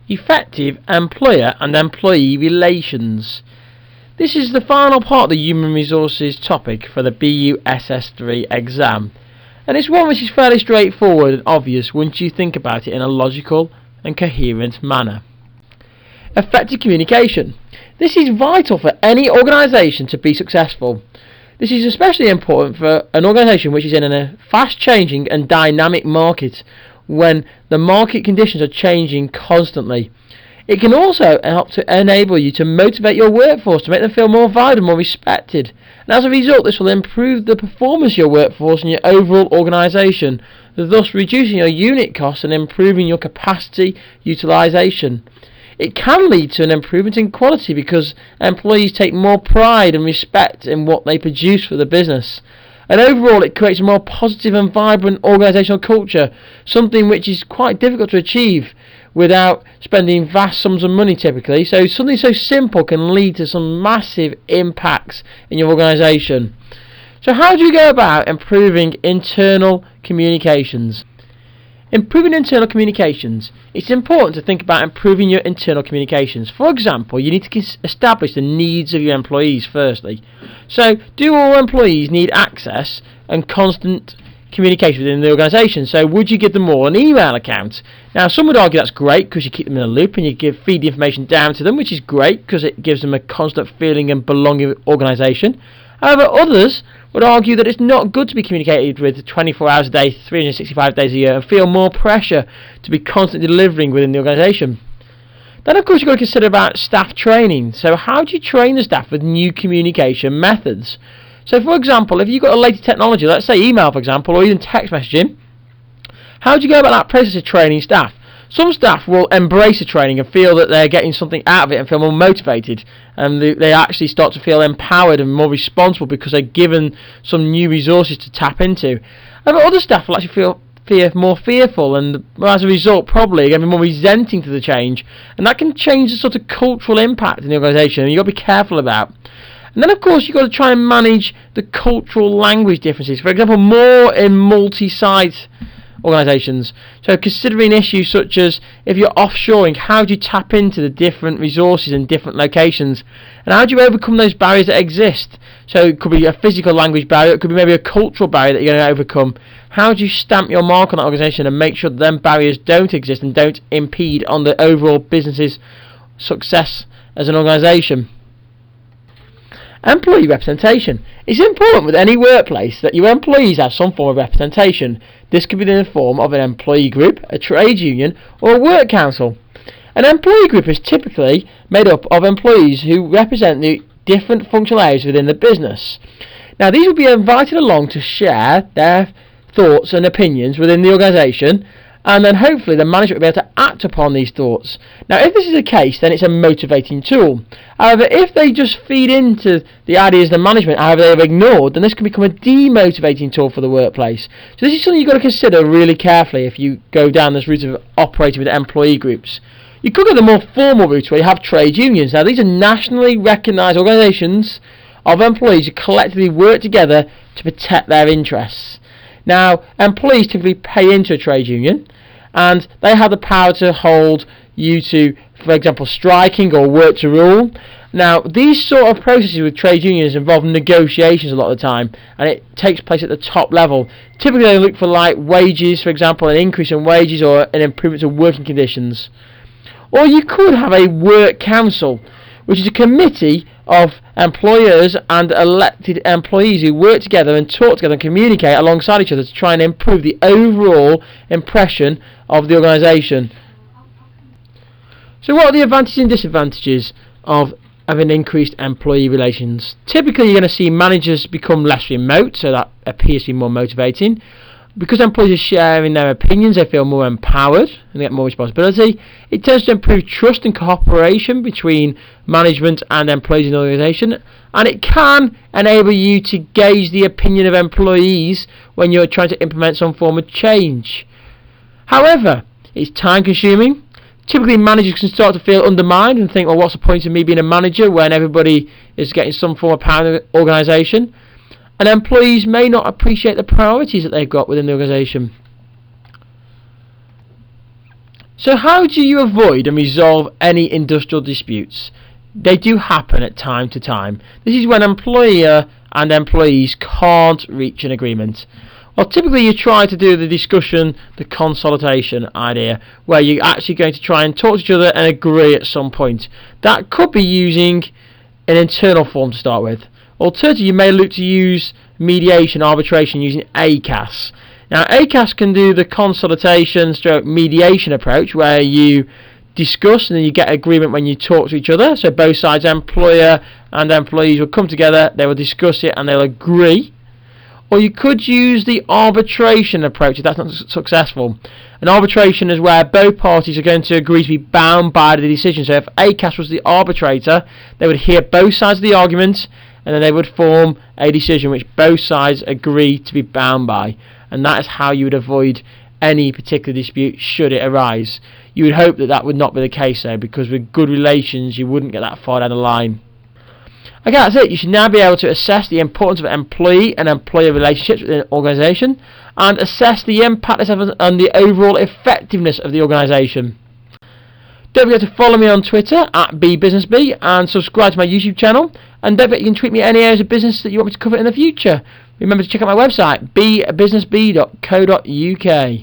Effective employer and employee relations. This is the final part of the human resources topic for the BUSS3 exam, and it's one which is fairly straightforward and obvious once you think about it in a logical and coherent manner. Effective communication. This is vital for any organisation to be successful. This is especially important for an organisation which is in a fast changing and dynamic market, when the market conditions are changing constantly. It can also help to enable you to motivate your workforce, to make them feel more valued and more respected. And as a result, this will improve the performance of your workforce and your overall organisation, thus reducing your unit costs and improving your capacity utilisation. It can lead to an improvement in quality because employees take more pride and respect in what they produce for the business. And overall, it creates a more positive and vibrant organisational culture, something which is quite difficult to achieve without spending vast sums of money typically. So something so simple can lead to some massive impacts in your organisation. So how do you go about improving internal communications? Improving internal communications. It's important to think about improving your internal communications. For example, you need to establish the needs of your employees firstly. So, do all employees need access and constant communication within the organisation? So, would you give them all an email account? Now, some would argue that's great because you keep them in a loop and you feed the information down to them, which is great because it gives them a constant feeling and belonging with the organisation. However, others would argue that it's not good to be communicated with 24 hours a day, 365 days a year, and feel more pressure to be constantly delivering within the organisation. Then, of course, you've got to consider about staff training. So how do you train the staff with new communication methods? So, for example, if you've got a latest technology, let's say email, for example, or even text messaging, how do you go about that process of training staff? Some staff will embrace the training and feel that they're getting something out of it and feel more motivated, and they actually start to feel empowered and more responsible because they're given some new resources to tap into. And other staff will actually feel more fearful, and as a result probably going to be more resenting to the change, and that can change the sort of cultural impact in the organisation, and you've got to be careful about. And then, of course, you've got to try and manage the cultural language differences. For example, more in multi-site organisations. So considering issues such as if you're offshoring, how do you tap into the different resources in different locations, and how do you overcome those barriers that exist? So it could be a physical language barrier, it could be maybe a cultural barrier that you're going to overcome. How do you stamp your mark on that organisation and make sure that them barriers don't exist and don't impede on the overall business's success as an organisation? Employee representation. It's important with any workplace that your employees have some form of representation. This could be in the form of an employee group, a trade union, or a work council. An employee group is typically made up of employees who represent the different functional areas within the business. Now, these will be invited along to share their thoughts and opinions within the organisation, and then hopefully the management will be able to act upon these thoughts. Now, if this is the case, then it's a motivating tool. However, if they just feed into the ideas of the management, however they have ignored, then this can become a demotivating tool for the workplace. So this is something you've got to consider really carefully if you go down this route of operating with employee groups. You could go the more formal route where you have trade unions. Now, these are nationally recognised organisations of employees who collectively work together to protect their interests. Now, employees typically pay into a trade union, and they have the power to hold you to, for example, striking or work to rule. Now, these sort of processes with trade unions involve negotiations a lot of the time, and it takes place at the top level. Typically, they look for like wages, for example, an increase in wages or an improvement of working conditions. Or you could have a work council, which is a committee of employers and elected employees who work together and talk together and communicate alongside each other to try and improve the overall impression of the organisation. So what are the advantages and disadvantages of having increased employee relations? Typically, you're going to see managers become less remote, so that appears to be more motivating. Because employees are sharing their opinions, they feel more empowered and they get more responsibility. It tends to improve trust and cooperation between management and employees in the organisation, and it can enable you to gauge the opinion of employees when you're trying to implement some form of change. However, it's time consuming. Typically, managers can start to feel undermined and think, well, what's the point of me being a manager when everybody is getting some form of power in the organisation? And employees may not appreciate the priorities that they've got within the organisation. So how do you avoid and resolve any industrial disputes? They do happen at time to time. This is when employer and employees can't reach an agreement. Well, typically you try to do the discussion, the consultation idea, where you're actually going to try and talk to each other and agree at some point. That could be using an internal form to start with. Alternatively, you may look to use mediation, arbitration using acas. Now, acas can do the consultation stroke mediation approach, where you discuss and then you get agreement when you talk to each other. So both sides, employer and employees, will come together, they will discuss it and they'll agree. Or you could use the arbitration approach if that's not successful. An arbitration is where both parties are going to agree to be bound by the decision. So if ACAS was the arbitrator, they would hear both sides of the argument and then they would form a decision which both sides agree to be bound by. And that is how you would avoid any particular dispute should it arise. You would hope that that would not be the case though, because with good relations you wouldn't get that far down the line. Okay, that's it. You should now be able to assess the importance of employee and employer relationships within an organisation and assess the impact this has on the overall effectiveness of the organisation. Don't forget to follow me on Twitter at BeeBusinessBee and subscribe to my YouTube channel. And don't forget you can tweet me any areas of business that you want me to cover in the future. Remember to check out my website, BeeBusinessBee.co.uk.